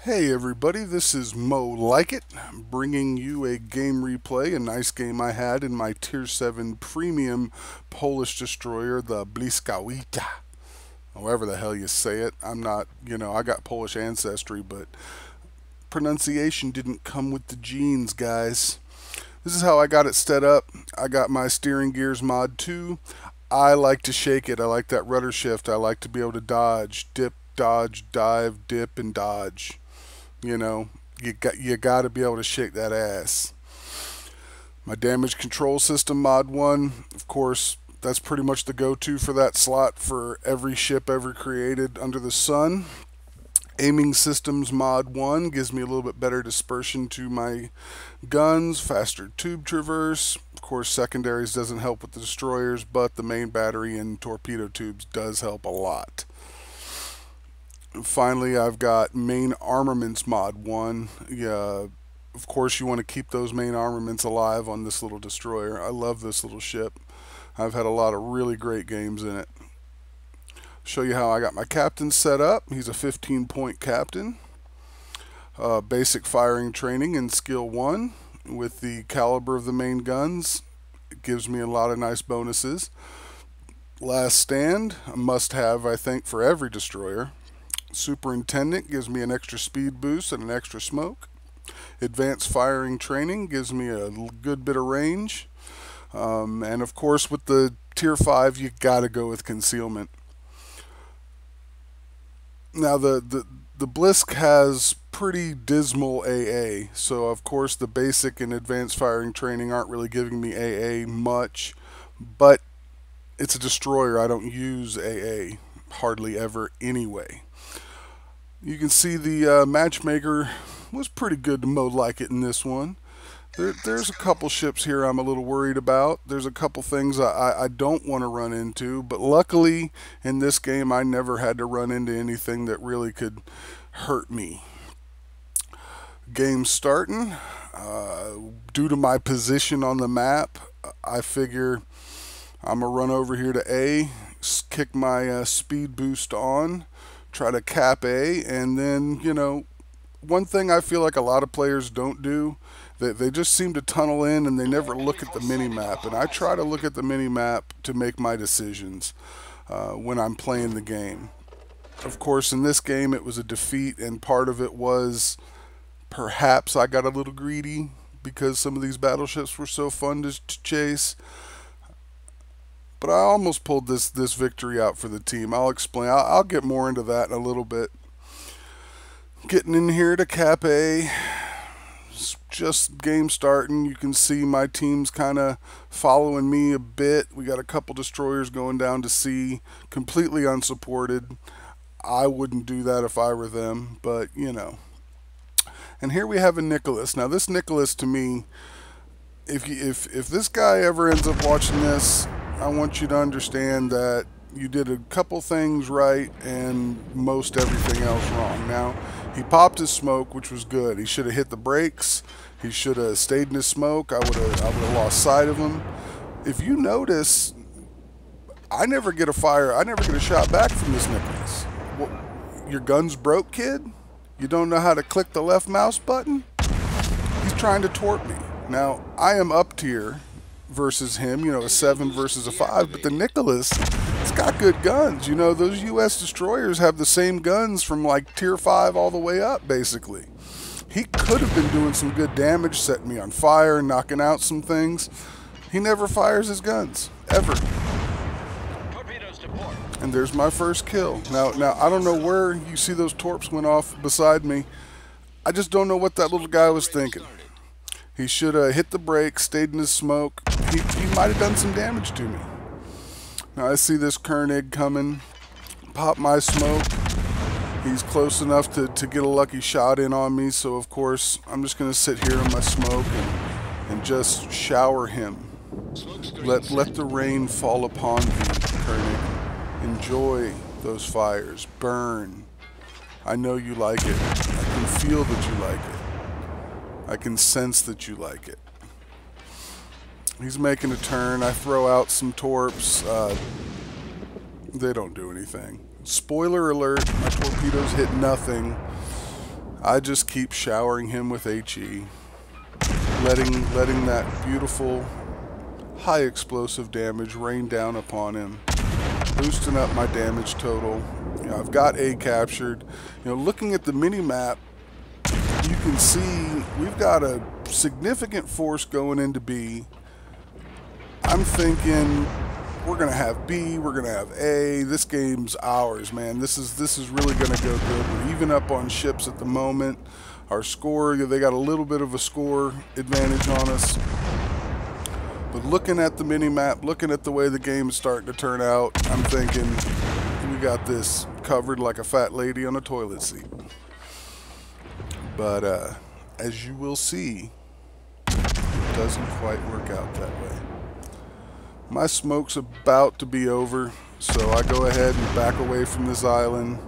Hey everybody, this is Mo Like It, bringing you a game replay, a nice game I had in my Tier 7 Premium Polish Destroyer, the Blyskawica. However the hell you say it. I'm not, I got Polish ancestry, but pronunciation didn't come with the genes, guys. This is how I got it set up. I got my steering gears mod 2. I like to shake it. I like that rudder shift. I like to be able to dodge, dip, dodge, dive, dip, and dodge. You got to be able to shake that ass. My damage control system mod 1, of course, that's pretty much the go-to for that slot for every ship ever created under the sun. Aiming systems mod 1 gives me a little bit better dispersion to my guns, faster tube traverse. Of course, secondaries doesn't help with the destroyers, but the main battery and torpedo tubes does help a lot. Finally, I've got main armaments mod 1. Of course, you want to keep those main armaments alive on this little destroyer. I love this little ship. I've had a lot of really great games in it. Show you how I got my captain set up. He's a 15-point captain. Basic firing training in skill 1 with the caliber of the main guns. It gives me a lot of nice bonuses. Last stand, a must-have, I think, for every destroyer. Superintendent gives me an extra speed boost and an extra smoke. Advanced firing training gives me a good bit of range. And of course, with the tier 5, you gotta go with concealment. Now the Blisk has pretty dismal AA, so of course the basic and advanced firing training aren't really giving me AA much, but it's a destroyer. I don't use AA hardly ever anyway. You can see the matchmaker was pretty good to Mo Like It in this one. There's a couple ships here I'm a little worried about. There's a couple things I don't want to run into, but luckily in this game I never had to run into anything that really could hurt me. Game starting. Due to my position on the map, I figure I'm going to run over here to A, kick my speed boost on, try to cap A, and then, one thing I feel like a lot of players don't do, they just seem to tunnel in and they never look at the mini-map. And I try to look at the mini-map to make my decisions when I'm playing the game. Of course, in this game it was a defeat, and part of it was perhaps I got a little greedy because some of these battleships were so fun to chase. But I almost pulled this victory out for the team. I'll explain. I'll get more into that in a little bit. Getting in here to Cap A. It's just game starting. You can see my team's kind of following me a bit. We got a couple destroyers going down to C, completely unsupported. I wouldn't do that if I were them, but And here we have a Nicholas. Now this Nicholas, to me, if this guy ever ends up watching this, I want you to understand that you did a couple things right and most everything else wrong. Now, he popped his smoke, which was good. He should have hit the brakes. He should have stayed in his smoke. I would have lost sight of him. If you notice, I never get a fire. I never get a shot back from this Nicholas. What, your gun's broke, kid? You don't know how to click the left mouse button? He's trying to tort me. Now, I am up tier versus him, a 7 versus a 5, but the Nicholas, it's got good guns. Those US destroyers have the same guns from like tier 5 all the way up, basically. He could have been doing some good damage, setting me on fire, knocking out some things. He never fires his guns, ever. And there's my first kill. Now I don't know where you see those torps went off beside me. I just don't know what that little guy was thinking. He should have hit the brakes, stayed in his smoke. He might have done some damage to me. Now I see this Koenig coming. Pop my smoke. He's close enough to get a lucky shot in on me, so of course I'm just going to sit here in my smoke and just shower him. Let the rain fall upon thee, Koenig. Enjoy those fires. Burn. I know you like it. I can feel that you like it. I can sense that you like it. He's making a turn. I throw out some torps. They don't do anything. Spoiler alert, my torpedoes hit nothing. I just keep showering him with HE, letting that beautiful high explosive damage rain down upon him, boosting up my damage total. You know, I've got A captured. You know, looking at the mini map, you can see we've got a significant force going into B. I'm thinking we're gonna have B, we're gonna have A. This game's ours, man. This is really gonna go good. We're even up on ships at the moment. Our score, they got a little bit of a score advantage on us. But looking at the mini map, looking at the way the game is starting to turn out, I'm thinking we got this covered like a fat lady on a toilet seat. But as you will see, it doesn't quite work out that way. My smoke's about to be over, so I go ahead and back away from this island,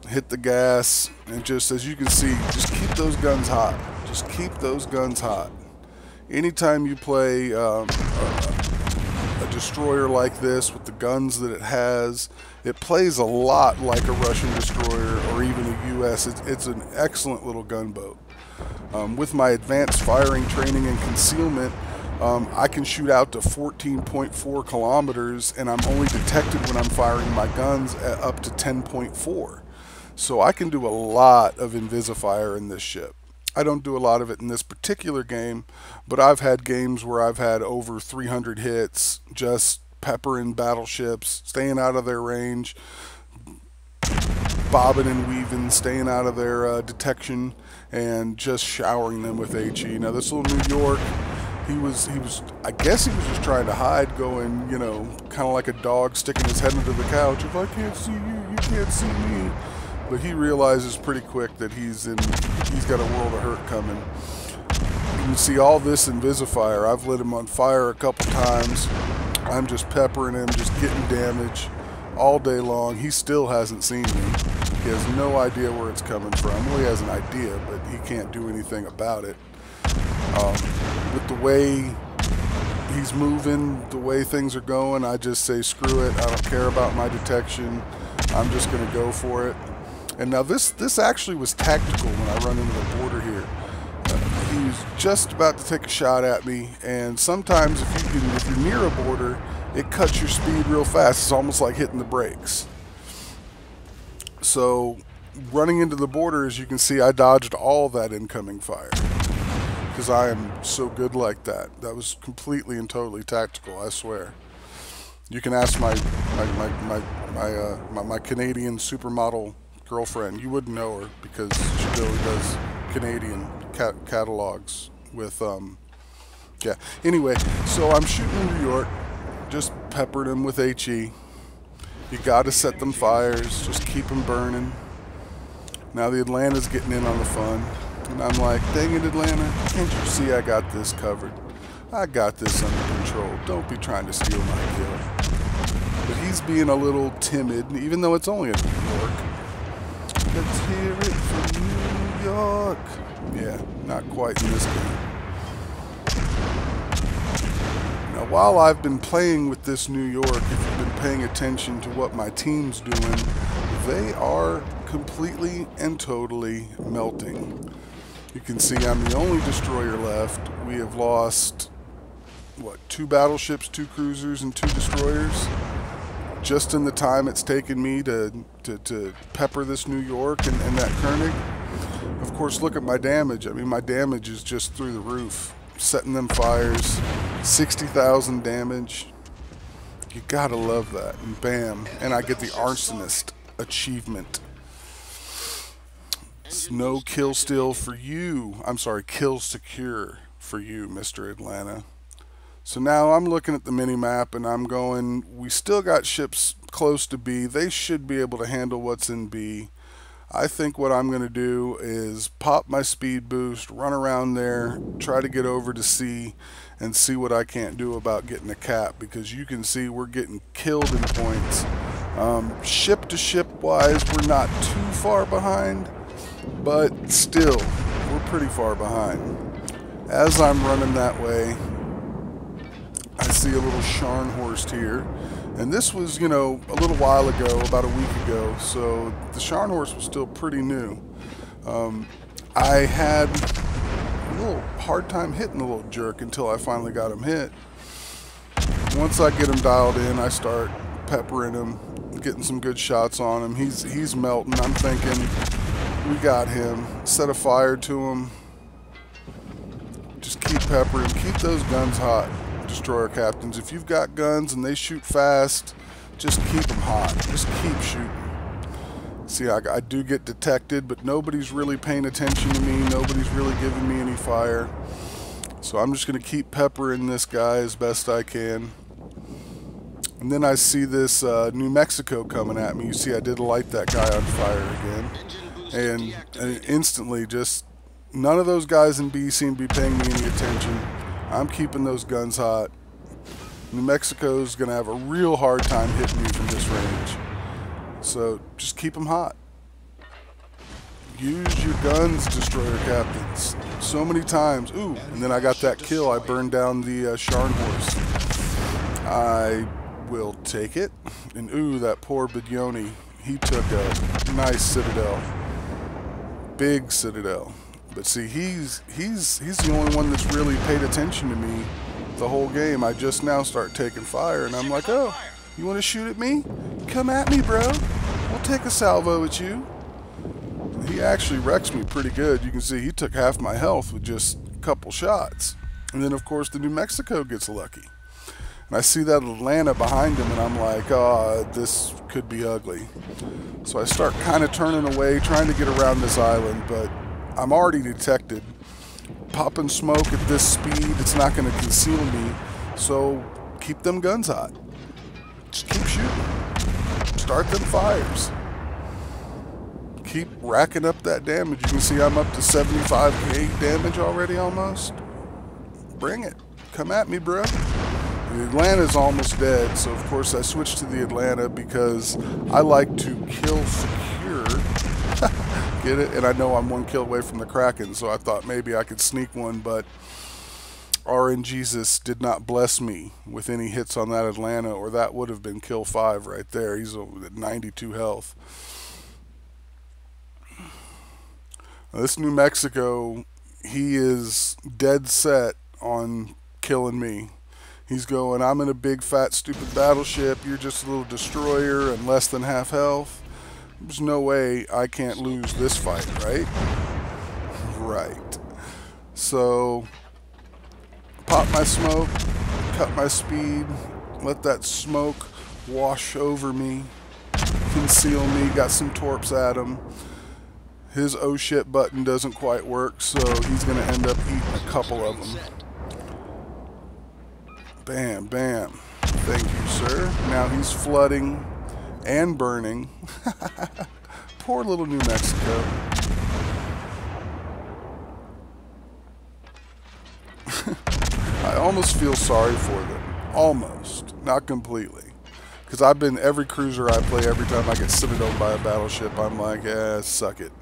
hit the gas, and just, as you can see, just keep those guns hot. Just keep those guns hot. Anytime you play a destroyer like this with the guns that it has, it plays a lot like a Russian destroyer or even a US. It's an excellent little gunboat. With my advanced firing training and concealment, I can shoot out to 14.4 kilometers, and I'm only detected when I'm firing my guns at up to 10.4. So I can do a lot of invisifire in this ship. I don't do a lot of it in this particular game, but I've had games where I've had over 300 hits, just peppering battleships, staying out of their range, bobbing and weaving, staying out of their detection, and just showering them with HE. Now this little New York, I guess he was just trying to hide, going, you know, kind of like a dog sticking his head under the couch. If I can't see you, you can't see me. But he realizes pretty quick that he's got a world of hurt coming. You can see all this invisifier. I've lit him on fire a couple times. I'm just peppering him, just getting damage all day long. He still hasn't seen me. He has no idea where it's coming from. Well, he has an idea, but he can't do anything about it. With the way he's moving, the way things are going, I just say screw it. I don't care about my detection. I'm just going to go for it. And now this actually was tactical when I run into the border here. He was just about to take a shot at me, and sometimes if you're near a border, it cuts your speed real fast. It's almost like hitting the brakes. So running into the border, as you can see, I dodged all that incoming fire because I am so good like that. That was completely and totally tactical, I swear. You can ask my Canadian supermodel girlfriend. You wouldn't know her because she really does Canadian catalogs with yeah. Anyway, so I'm shooting in New York, just peppering them with HE. You got to set them fires, just keep them burning. Now the Atlanta's getting in on the fun, and I'm like, dang it, Atlanta, can't you see I got this covered? I got this under control. Don't be trying to steal my kill. But he's being a little timid, even though it's only a New York. Let's hear it from New York. Yeah, not quite in this game. Now, while I've been playing with this New York, if you've been paying attention to what my team's doing, they are completely and totally melting. You can see I'm the only destroyer left. We have lost, what, 2 battleships, 2 cruisers, and 2 destroyers? Just in the time it's taken me to pepper this New York and that Koenig. Of course, look at my damage. I mean, my damage is just through the roof. Setting them fires, 60,000 damage. You gotta love that. And bam, and I get the Arsonist achievement. It's no kill steal for you. I'm sorry, kill secure for you, Mr. Atlanta. So now I'm looking at the mini-map and I'm going, we still got ships close to B. They should be able to handle what's in B. I think what I'm going to do is pop my speed boost, run around there, try to get over to C, and see what I can't do about getting a cap, because you can see we're getting killed in points. Ship to ship wise, we're not too far behind, but still, we're pretty far behind. As I'm running that way, I see a little Scharnhorst here, and this was, you know, a little while ago, about a week ago, so the Scharnhorst was still pretty new. I had a little hard time hitting the little jerk until I finally got him hit. Once I get him dialed in, I start peppering him, getting some good shots on him. He's melting. I'm thinking, we got him. Set a fire to him. Just keep peppering. Keep those guns hot, destroyer captains. If you've got guns and they shoot fast, just keep them hot. Just keep shooting. See, I do get detected, but nobody's really paying attention to me. Nobody's really giving me any fire. So I'm just going to keep peppering this guy as best I can. And then I see this New Mexico coming at me. You see, I did light that guy on fire again. And instantly, just none of those guys in B seem to be paying me any attention. I'm keeping those guns hot. New Mexico's going to have a real hard time hitting me from this range. So just keep them hot. Use your guns, destroyer captains. So many times. Ooh, and then I got that kill. I burned down the Sharn horse. I will take it. And ooh, that poor Bidyoni. He took a nice citadel. Big citadel. But see, he's the only one that's really paid attention to me the whole game. I just now start taking fire, and I'm like, oh, you want to shoot at me? Come at me, bro. We'll take a salvo at you. He actually wrecks me pretty good. You can see he took half my health with just a couple shots. And then, of course, the New Mexico gets lucky. And I see that Atlanta behind him, and I'm like, oh, this could be ugly. So I start kind of turning away, trying to get around this island, but I'm already detected. Popping smoke at this speed, it's not going to conceal me. So keep them guns hot. Just keep shooting. Start them fires. Keep racking up that damage. You can see I'm up to 75k damage already almost. Bring it. Come at me, bro. The Atlanta's almost dead, so of course I switched to the Atlanta because I like to kill secure. Get it? And I know I'm one kill away from the Kraken, so I thought maybe I could sneak one, but RNGesus did not bless me with any hits on that Atlanta, or that would have been kill 5 right there. He's at 92 health. Now, this New Mexico, he is dead set on killing me. He's going, I'm in a big fat stupid battleship, you're just a little destroyer and less than half health. There's no way I can't lose this fight, right? Right. So, pop my smoke, cut my speed, let that smoke wash over me, conceal me, got some torps at him. His oh shit button doesn't quite work, so he's going to end up eating a couple of them. Bam, bam. Thank you, sir. Now he's flooding and burning. Poor little New Mexico. I almost feel sorry for them. Almost. Not completely. Because I've been, every cruiser I play, every time I get citadeled by a battleship, I'm like, yeah, suck it.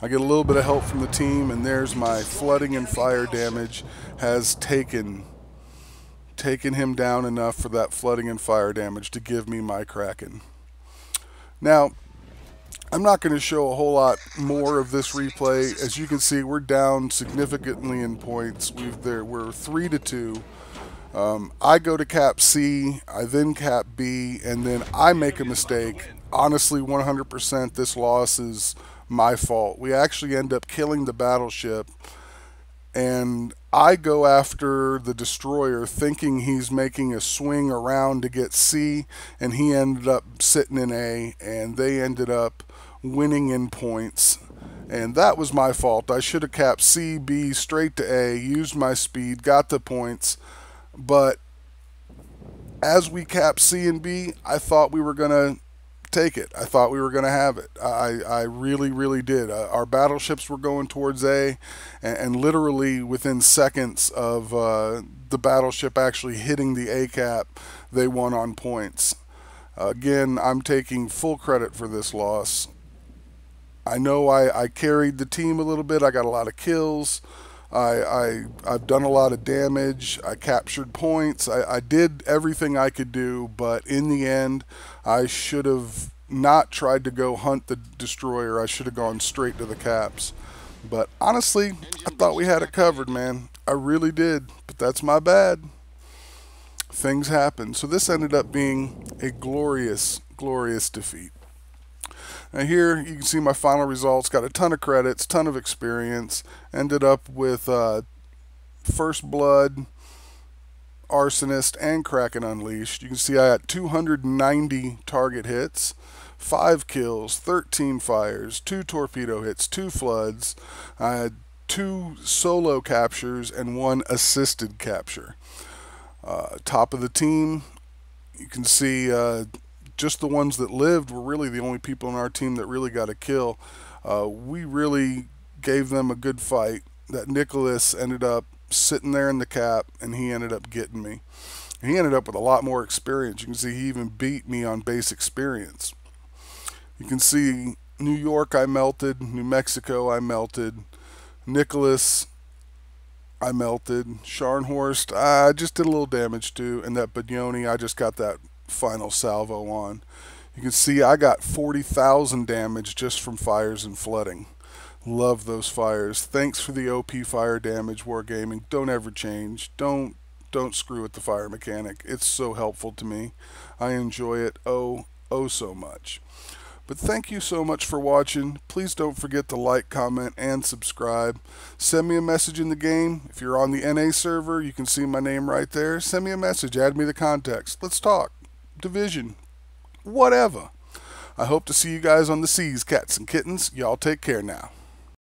I get a little bit of help from the team, and there's my flooding and fire damage has taken him down enough for that flooding and fire damage to give me my Kraken. Now, I'm not going to show a whole lot more of this replay. As you can see, we're down significantly in points. We're 3-2. I go to cap C, I then cap B, and then I make a mistake. Honestly, 100% this loss is my fault. We actually end up killing the battleship, and I go after the destroyer thinking he's making a swing around to get C, and he ended up sitting in A, and they ended up winning in points. And that was my fault. I should have capped C, B, straight to A, used my speed, got the points. But as we capped C and B, I thought we were going to take it. I thought we were going to have it. I really, really did. Our battleships were going towards A, and literally within seconds of the battleship actually hitting the A cap, they won on points. Again, I'm taking full credit for this loss. I know I carried the team a little bit. I got a lot of kills. I've done a lot of damage. I captured points. I did everything I could do, but in the end, I should have not tried to go hunt the destroyer. I should have gone straight to the caps. But honestly, I thought we had it covered, man. I really did. But that's my bad. Things happen. So this ended up being a glorious, glorious defeat. Now here you can see my final results. Got a ton of credits, ton of experience. Ended up with First Blood, Arsonist, and Kraken Unleashed. You can see I got 290 target hits, 5 kills, 13 fires, 2 torpedo hits, 2 floods. I had 2 solo captures and 1 assisted capture. Top of the team, you can see just the ones that lived were really the only people in our team that really got a kill. We really gave them a good fight. That Nicholas ended up sitting there in the cap, and he ended up getting me. He ended up with a lot more experience. You can see he even beat me on base experience. You can see New York I melted, New Mexico I melted, Nicholas I melted, Scharnhorst I just did a little damage to, and that Bagnoni I just got that final salvo on. You can see I got 40,000 damage just from fires and flooding. Love those fires. Thanks for the OP fire damage, Wargaming. Don't ever change. Don't screw with the fire mechanic. It's so helpful to me. I enjoy it oh so much. But thank you so much for watching. Please don't forget to like, comment, and subscribe. Send me a message in the game. If you're on the NA server, you can see my name right there. Send me a message. Add me the contacts. Let's talk. Division. Whatever. I hope to see you guys on the seas, cats and kittens. Y'all take care now.